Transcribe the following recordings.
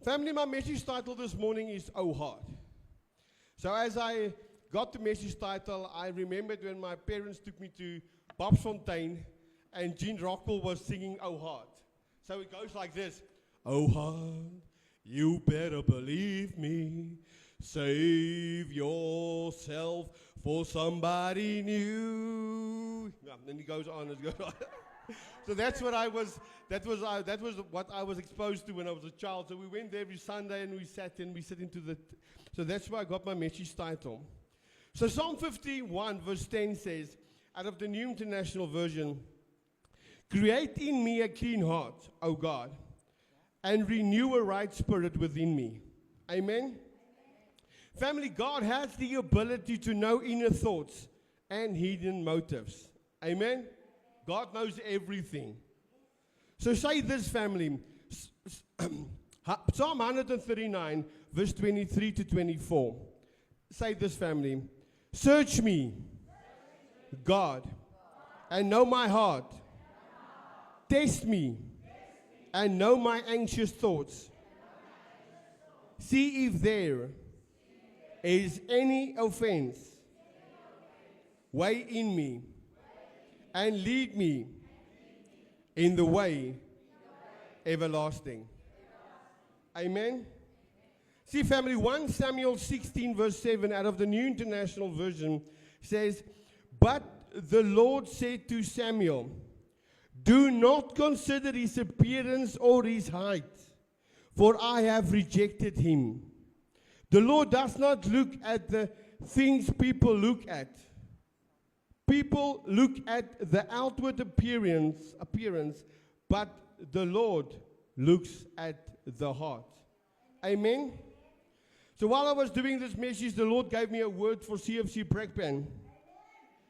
Family, my message title this morning is Oh Heart. So as I got the message title, I remembered when my parents took me to Bobsfontein and Gene Rockwell was singing Oh Heart. So it goes like this. Oh heart, you better believe me. Save yourself for somebody new. Yeah, then he goes on. It goes on. So that's what I was. That was what I was exposed to when I was a child. So we went there every Sunday and we sat into the. So that's where I got my message title. So Psalm 51 verse 10 says, out of the New International Version, "Create in me a clean heart, O God, and renew a right spirit within me." Amen. Family, God has the ability to know inner thoughts and hidden motives. Amen. God knows everything. So say this, family. Psalm 139, verse 23 to 24. Say this, family. Search me, God, and know my heart. Test me, and know my anxious thoughts. See if there is any offense, way in me, and lead me in the way everlasting. Amen. See, family, 1 Samuel 16 verse 7 out of the New International Version says, "But the Lord said to Samuel, do not consider his appearance or his height, for I have rejected him." The Lord does not look at the things people look at. People look at the outward appearance, but the Lord looks at the heart. Amen. So while I was doing this message, the Lord gave me a word for CFC Brakpan.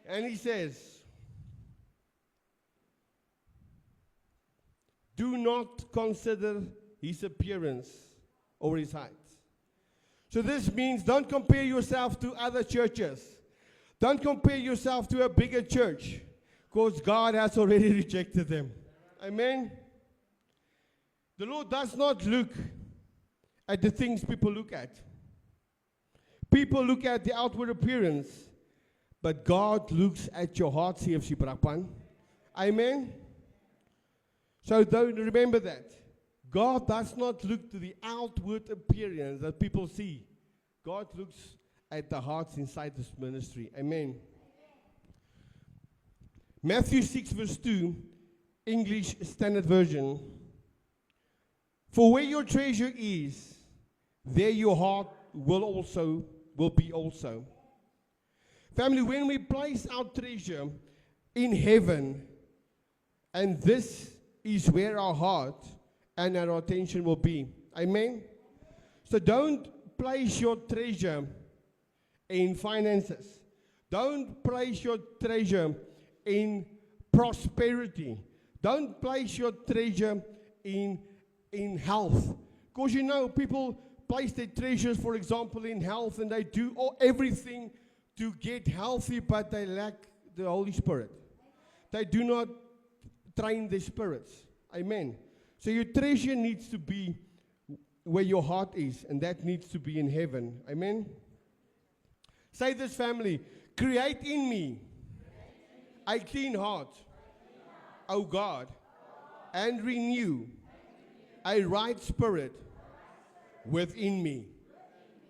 And he says, do not consider his appearance or his height. So this means don't compare yourself to other churches. Don't compare yourself to a bigger church, because God has already rejected them. Amen. The Lord does not look at the things people look at. People look at the outward appearance, but God looks at your heart, CFC Brakpan. Amen. So don't remember that. God does not look to the outward appearance that people see. God looks at the hearts inside this ministry. Amen. Matthew 6 verse 2, English Standard Version. "For where your treasure is, there your heart will be also." Family, when we place our treasure in heaven, and this is where our heart and our attention will be. Amen. So don't place your treasure in finances. Don't place your treasure in prosperity. Don't place your treasure in health. Because you know, people place their treasures, for example, in health, and they do everything to get healthy, but they lack the Holy Spirit. They do not train their spirits. Amen. So your treasure needs to be where your heart is, and that needs to be in heaven. Amen. Say this, family. Create in me a clean heart, O God, and renew a right spirit within me.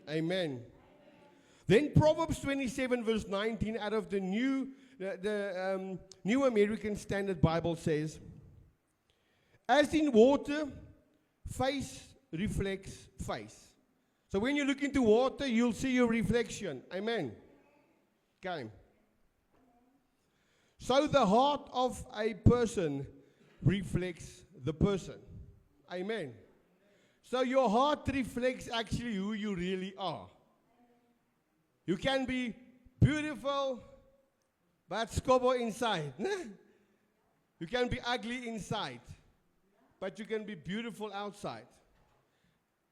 Amen. Then Proverbs 27 verse 19 out of the New American Standard Bible says, "As in water, face reflects face." So when you look into water, you'll see your reflection. Amen. Okay. So the heart of a person reflects the person. Amen. So your heart reflects actually who you really are. You can be beautiful, but scobo inside. You can be ugly inside, but you can be beautiful outside.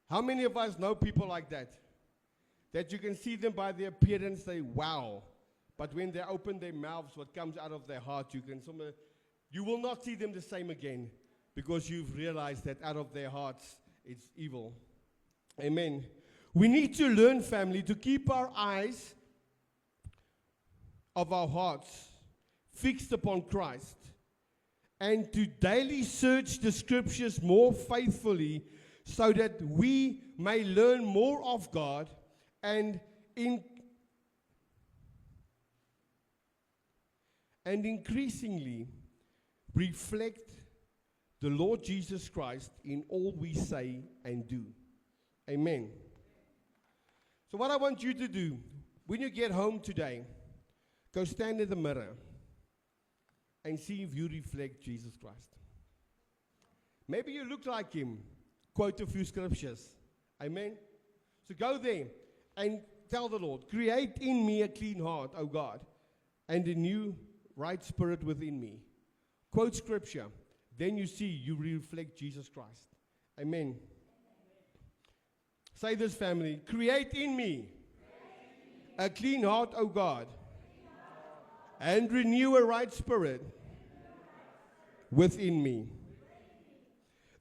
How many of us know people like that? That you can see them by their appearance, say, wow. But when they open their mouths, what comes out of their heart, you will not see them the same again, because you've realized that out of their hearts, it's evil. Amen. We need to learn, family, to keep our eyes of our hearts fixed upon Christ and to daily search the scriptures more faithfully so that we may learn more of God and increasingly reflect the Lord Jesus Christ in all we say and do. Amen. So what I want you to do, when you get home today, go stand in the mirror and see if you reflect Jesus Christ. Maybe you look like him. Quote a few scriptures. Amen. So go there and tell the Lord, create in me a clean heart, O God, and a new right spirit within me. Quote scripture. Then you see you reflect Jesus Christ. Amen. Say this, family. Create in me a clean heart, O God, and renew a right spirit within me.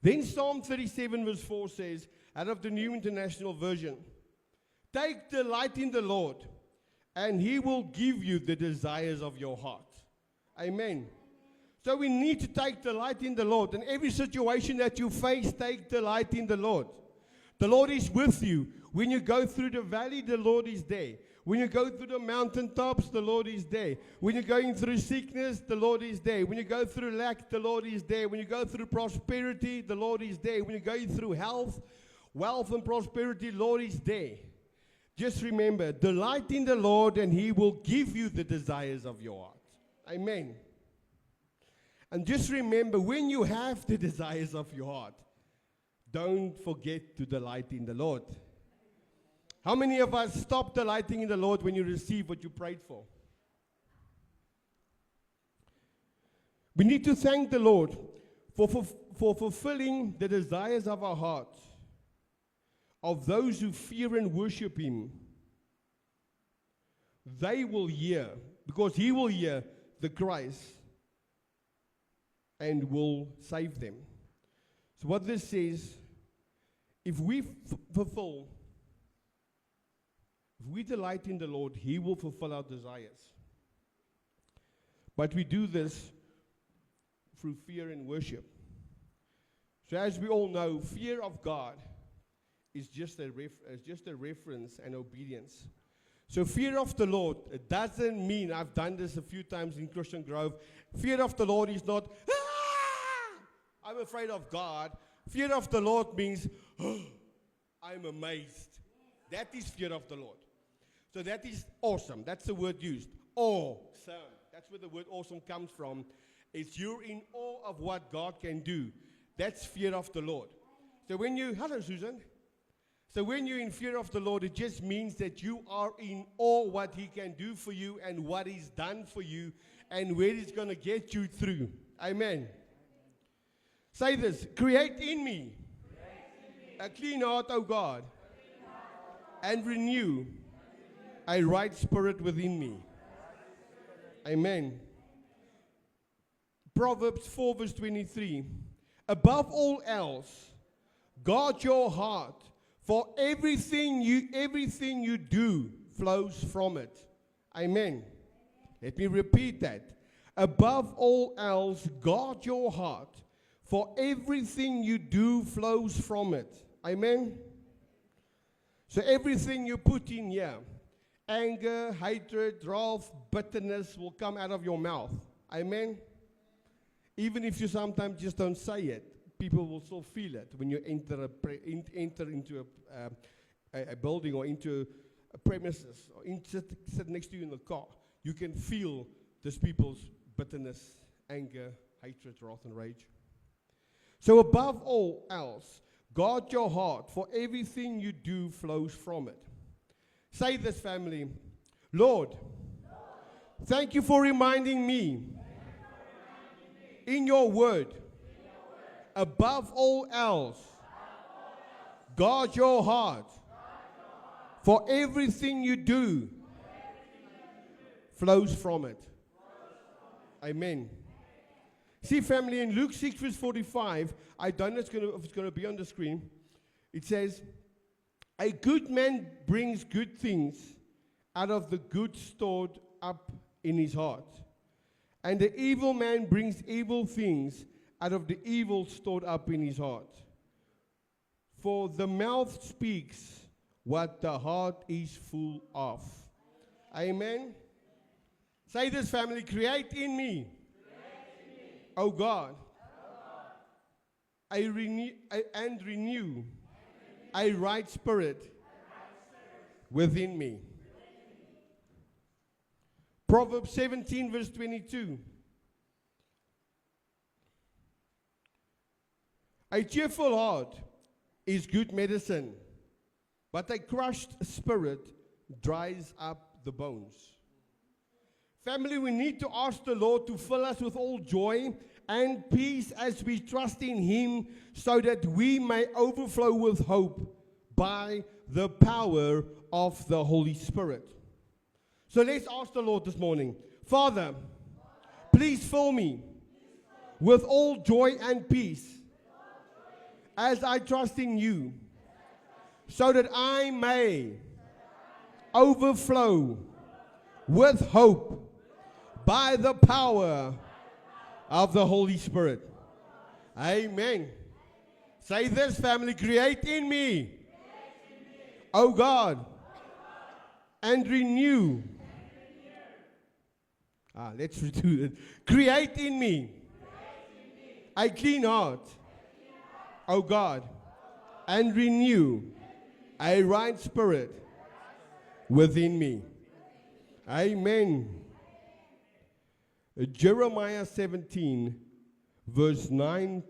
Then Psalm 37 verse 4 says, out of the New International Version, take delight in the Lord, and he will give you the desires of your heart. Amen. So we need to take delight in the Lord. In every situation that you face, take delight in the Lord. The Lord is with you. When you go through the valley, the Lord is there. When you go through the mountaintops, the Lord is there. When you're going through sickness, the Lord is there. When you go through lack, the Lord is there. When you go through prosperity, the Lord is there. When you're going through health, wealth, and prosperity, the Lord is there. Just remember, delight in the Lord, and he will give you the desires of your heart. Amen. And just remember, when you have the desires of your heart, don't forget to delight in the Lord. How many of us stop delighting in the Lord when you receive what you prayed for? We need to thank the Lord for fulfilling the desires of our hearts, of those who fear and worship him. They will hear, because he will hear the cries and will save them. So what this says, if we delight in the Lord, he will fulfill our desires. But we do this through fear and worship. So as we all know, fear of God is just a reference and obedience. So fear of the Lord, it doesn't mean, I've done this a few times in Christian Grove, fear of the Lord is not, I'm afraid of God. Fear of the Lord means, I'm amazed. That is fear of the Lord. So that is awesome. That's the word used. Awesome. That's where the word awesome comes from. It's you're in awe of what God can do. That's fear of the Lord. So when you, hello Susan. So when you're in fear of the Lord, it just means that you are in awe what he can do for you and what he's done for you and where he's going to get you through. Amen. Say this, create in me a clean heart, O God, and renew a right spirit within me. Amen. Proverbs 4 verse 23. Above all else, guard your heart, for everything you do flows from it. Amen. Let me repeat that. Above all else, guard your heart, for everything you do flows from it. Amen. So everything you put in here, anger, hatred, wrath, bitterness will come out of your mouth. Amen. Even if you sometimes just don't say it, people will still feel it when you enter into a building or into a premises or sit next to you in the car. You can feel these people's bitterness, anger, hatred, wrath, and rage. So above all else, guard your heart, for everything you do flows from it. Say this, family. Lord, thank you for reminding me in your word, above all else, guard your heart, for everything you do flows from it. Amen. See, family, in Luke 6 verse 45, I don't know if it's going to be on the screen. It says, A good man brings good things out of the good stored up in his heart. And the evil man brings evil things out of the evil stored up in his heart. For the mouth speaks what the heart is full of. Amen. Say this, family. Create in me, O God, renew a right spirit within me. Proverbs 17 verse 22. A cheerful heart is good medicine, but a crushed spirit dries up the bones. Family, we need to ask the Lord to fill us with all joy and peace as we trust in Him, so that we may overflow with hope by the power of the Holy Spirit. So let's ask the Lord this morning. Father, please fill me with all joy and peace as I trust in you, so that I may overflow with hope by the power of the Holy Spirit. Amen. Say this, family. Create in me, O God, and renew. Let's do it. Create in me a clean heart, O God, and renew a right spirit within me. Amen. Jeremiah 17, verse 9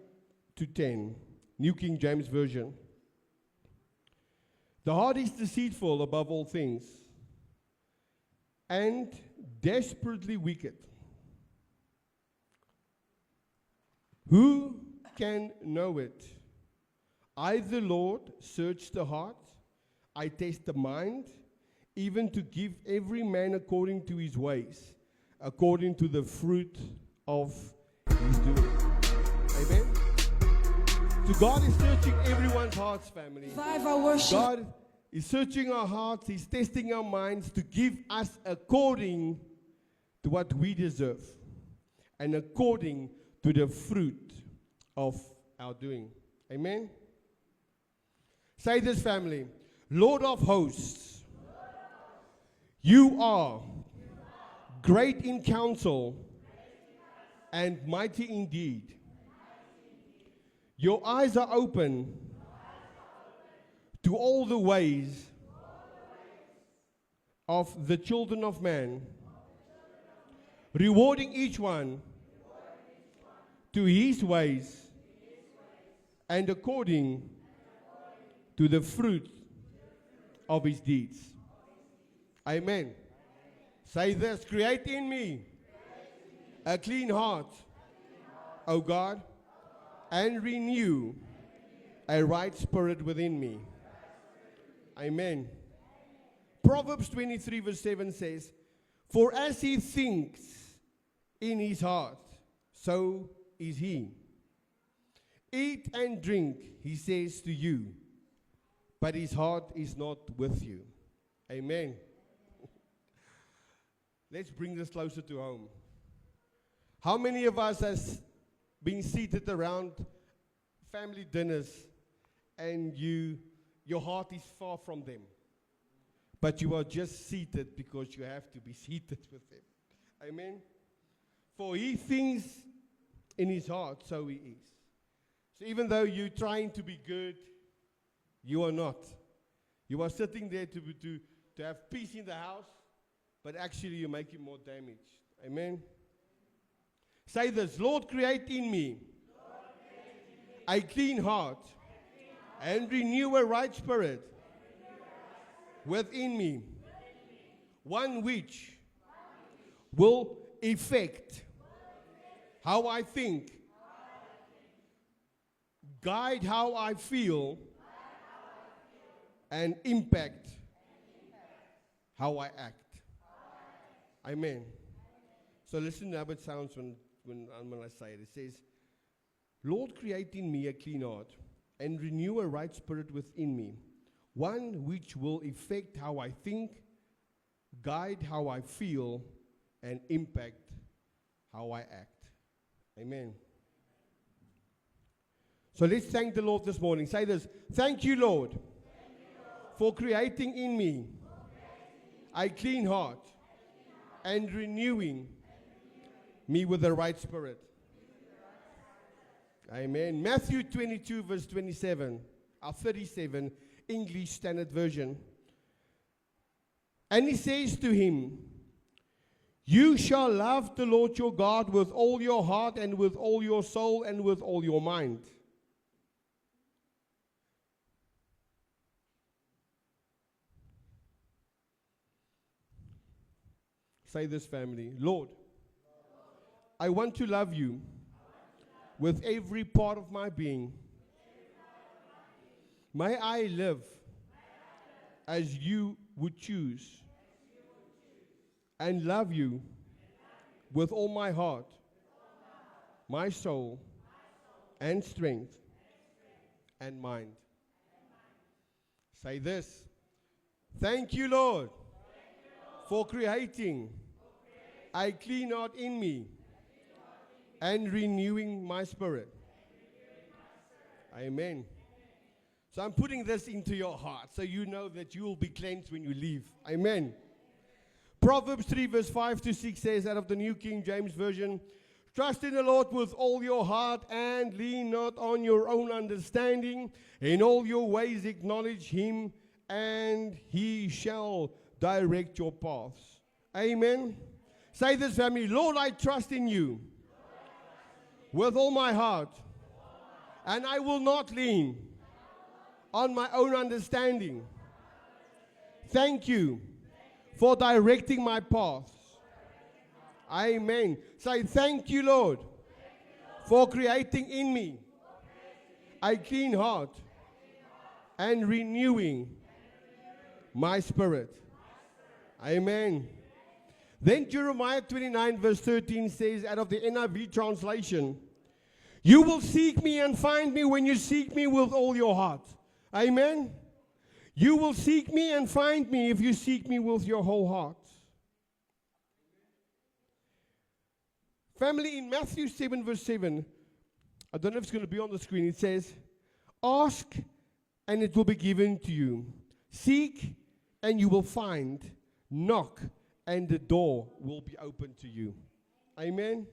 to 10, New King James Version. The heart is deceitful above all things and desperately wicked. Who can know it? I, the Lord, search the heart. I test the mind, even to give every man according to his ways, according to the fruit of his doing. Amen. So God is searching everyone's hearts, family. God is searching our hearts. He's testing our minds to give us according to what we deserve and according to the fruit of our doing. Amen. Say this, family. Lord of hosts, you are great in counsel and mighty indeed. Your eyes are open to all the ways of the children of man, rewarding each one to his ways and according to the fruit of his deeds. Amen. Say this, create in me a clean heart, O God, and renew a right spirit within me. Amen. Proverbs 23 verse 7 says, for as he thinks in his heart, so is he. Eat and drink, he says to you, but his heart is not with you. Amen. Let's bring this closer to home. How many of us has been seated around family dinners and your heart is far from them, but you are just seated because you have to be seated with them? Amen. For he thinks in his heart, so he is. So even though you're trying to be good, you are not. You are sitting there to have peace in the house, but actually you're making more damage. Amen. Say this, Lord, create in me a clean heart and renew a right spirit within me, one which will affect how I think, guide how I feel, and impact how I act. Amen. So listen to how it sounds when I say it. It says, Lord, create in me a clean heart and renew a right spirit within me, one which will affect how I think, guide how I feel, and impact how I act. Amen. So let's thank the Lord this morning. Say this: thank you, Lord, for creating in me a clean heart and renewing me with the right spirit. Amen. Matthew 22, verse 27, 37, English Standard Version. And he says to him, you shall love the Lord your God with all your heart and with all your soul and with all your mind. Say this, family. Lord, I want to love you with every part of my being. May I live as you would choose and love you with all my heart, my soul, and strength, and mind. Say this: thank you, Lord, for creating a clean heart in me and renewing my spirit. Amen. So I'm putting this into your heart so you know that you will be cleansed when you leave. Amen. Proverbs 3 verse 5 to 6 says, out of the New King James Version, trust in the Lord with all your heart and lean not on your own understanding. In all your ways acknowledge him and he shall direct your paths. Amen. Say this, family: Lord, I trust in you with all my heart, and I will not lean on my own understanding. Thank you for directing my paths. Amen. Say, thank you, Lord, for creating in me a clean heart and renewing my spirit. Amen. Then Jeremiah 29 verse 13 says, out of the NIV translation, you will seek me and find me when you seek me with all your heart. Amen. You will seek me and find me if you seek me with your whole heart. Family, in Matthew 7 verse 7, I don't know if it's going to be on the screen, it says, ask and it will be given to you. Seek and you will find. Knock and the door will be open to you. Amen.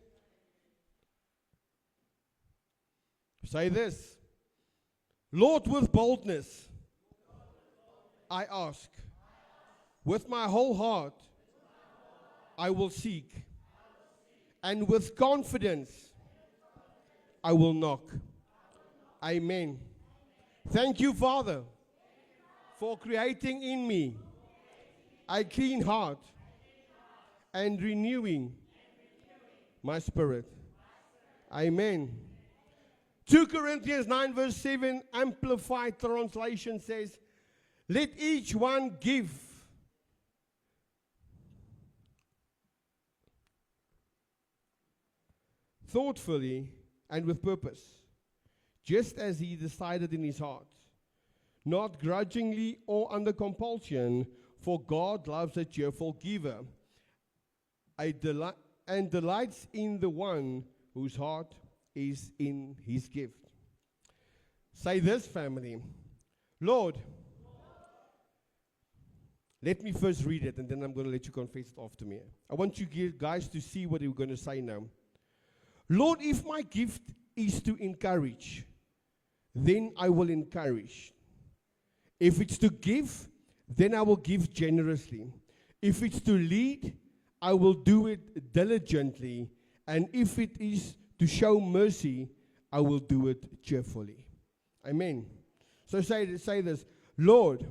Say this: Lord, with boldness I ask, with my whole heart I will seek, and with confidence I will knock. Amen. Thank you, Father, for creating in me a clean heart and renewing my spirit. Amen. 2 Corinthians 9 verse 7 Amplified Translation says, let each one give thoughtfully and with purpose, just as he decided in his heart, not grudgingly or under compulsion, for God loves a cheerful giver, and delights in the one whose heart is in his gift. Say this, family: Lord, let me first read it, and then I'm going to let you confess it after me. I want you guys to see what you're going to say now. Lord, if my gift is to encourage, then I will encourage. If it's to give, then I will give generously. If it's to lead, I will do it diligently. And if it is to show mercy, I will do it cheerfully. Amen. So say this: Lord,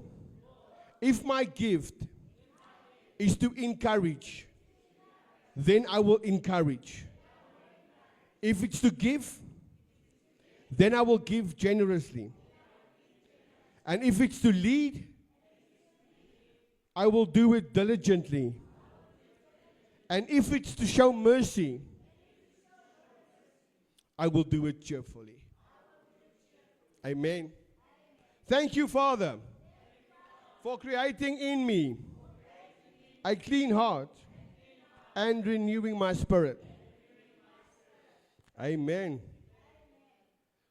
if my gift is to encourage, then I will encourage. If it's to give, then I will give generously. And if it's to lead, I will do it diligently. And if it's to show mercy, I will do it cheerfully. Amen. Thank you, Father, for creating in me a clean heart and renewing my spirit. Amen.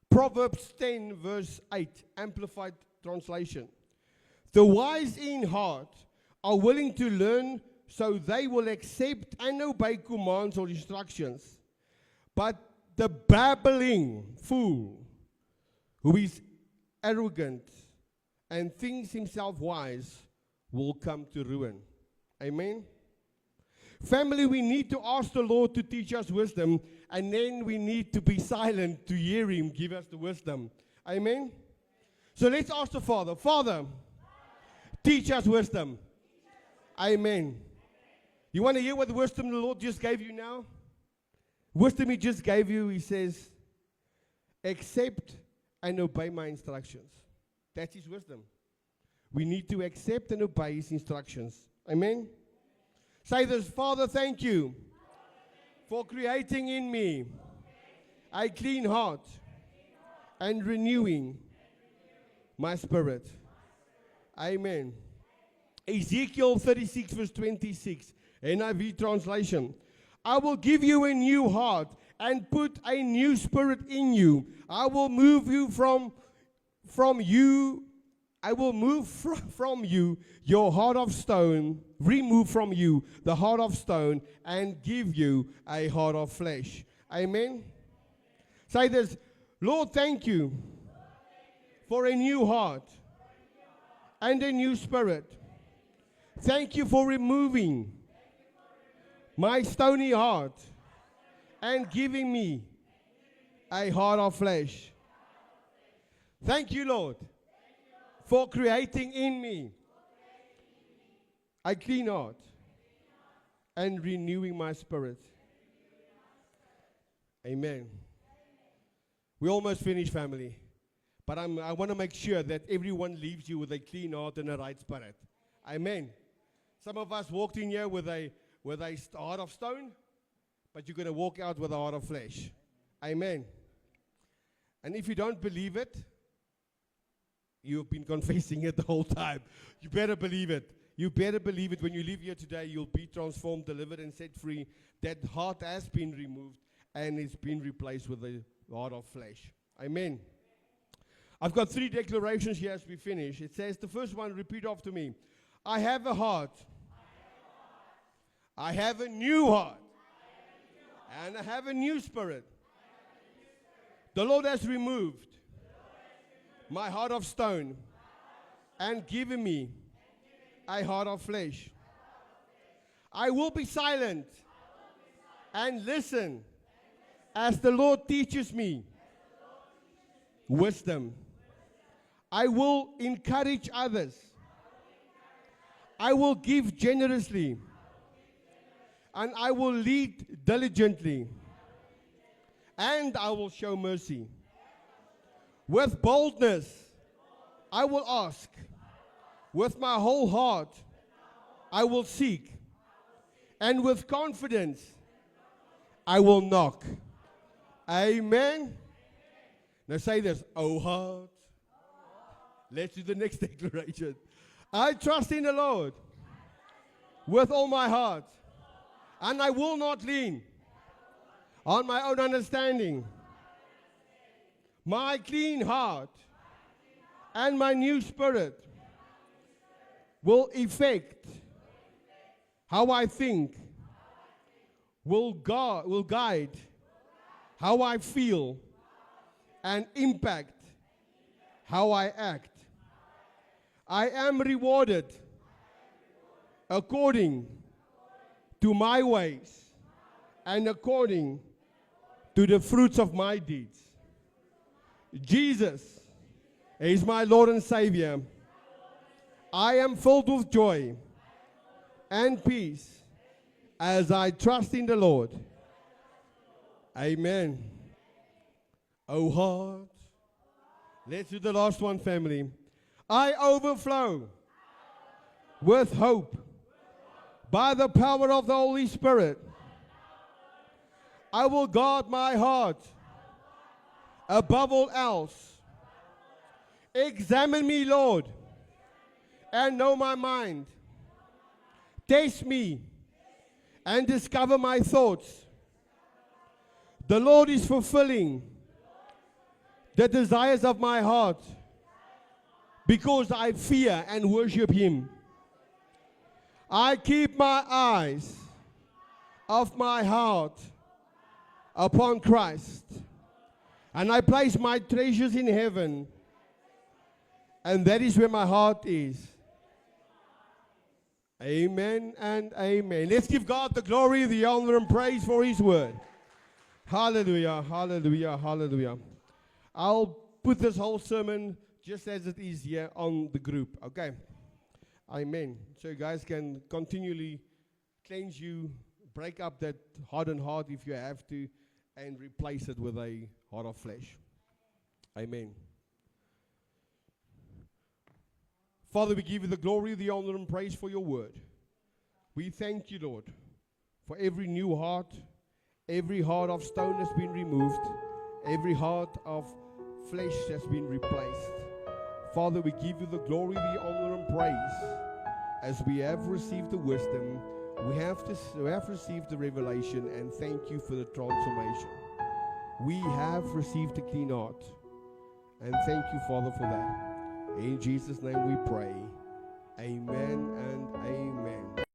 Proverbs 10 verse 8, Amplified Translation. The wise in heart are willing to learn, so they will accept and obey commands or instructions. But the babbling fool, who is arrogant and thinks himself wise, will come to ruin. Amen. Family, we need to ask the Lord to teach us wisdom, and then we need to be silent to hear Him give us the wisdom. Amen. So let's ask the Father. Father, teach us wisdom. Amen. You want to hear what the wisdom the Lord just gave you now? Wisdom He just gave you, He says, accept and obey my instructions. That's His wisdom. We need to accept and obey His instructions. Amen. Say this: Father, thank you for creating in me a clean heart and renewing my spirit. Amen. Ezekiel 36 verse 26, NIV translation. I will give you a new heart and put a new spirit in you. I will move you from you. I will move from you your heart of stone, remove from you the heart of stone, and give you a heart of flesh. Amen. Say this: Lord, thank you for a new heart and a new spirit. Thank you for removing my stony heart and giving me a heart of flesh. Thank you, Lord, for creating in me a clean heart and renewing my spirit. Amen. We almost finished, family. But I want to make sure that everyone leaves you with a clean heart and a right spirit. Amen. Some of us walked in here with a heart of stone, but you're going to walk out with a heart of flesh. Amen. And if you don't believe it, you've been confessing it the whole time. You better believe it. You better believe it. When you leave here today, you'll be transformed, delivered, and set free. That heart has been removed, and it's been replaced with a heart of flesh. Amen. I've got 3 declarations here as we finish. It says, the first one, repeat after me. I have a heart. I have a new heart. And I have a new spirit. The Lord has removed my heart of stone and given me a heart of flesh. I will be silent and listen as the Lord teaches me wisdom. I will encourage others. I will give generously. And I will lead diligently. And I will show mercy. With boldness, I will ask. With my whole heart, I will seek. And with confidence, I will knock. Amen. Now say this: oh heart. Let's do the next declaration. I trust in the Lord with all my heart, and I will not lean on my own understanding. My clean heart and my new spirit will affect how I think, will guide how I feel, and impact how I act. I am rewarded according to my ways and according to the fruits of my deeds. Jesus is my Lord and Savior. I am filled with joy and peace as I trust in the Lord. Amen. Oh heart. Let's do the last one, family. I overflow with hope by the power of the Holy Spirit. I will guard my heart above all else. Examine me, Lord, and know my mind. Taste me and discover my thoughts. The Lord is fulfilling the desires of my heart because I fear and worship Him. I keep my eyes of my heart upon Christ, and I place my treasures in heaven, and that is where my heart is. Amen and amen. Let's give God the glory, the honor, and praise for His word. Hallelujah, hallelujah, hallelujah. I'll put this whole sermon just as it is here on the group, okay? Amen. So you guys can continually cleanse you, break up that hardened heart if you have to, and replace it with a heart of flesh. Amen. Father, we give you the glory, the honor, and praise for your word. We thank you, Lord, for every new heart. Every heart of stone has been removed. Every heart of flesh has been replaced. Father, we give you the glory, the honor, and praise. As we have received the wisdom, we have received the revelation, and thank you for the transformation. We have received a clean heart, and thank you, Father, for that. In Jesus' name we pray. Amen and amen.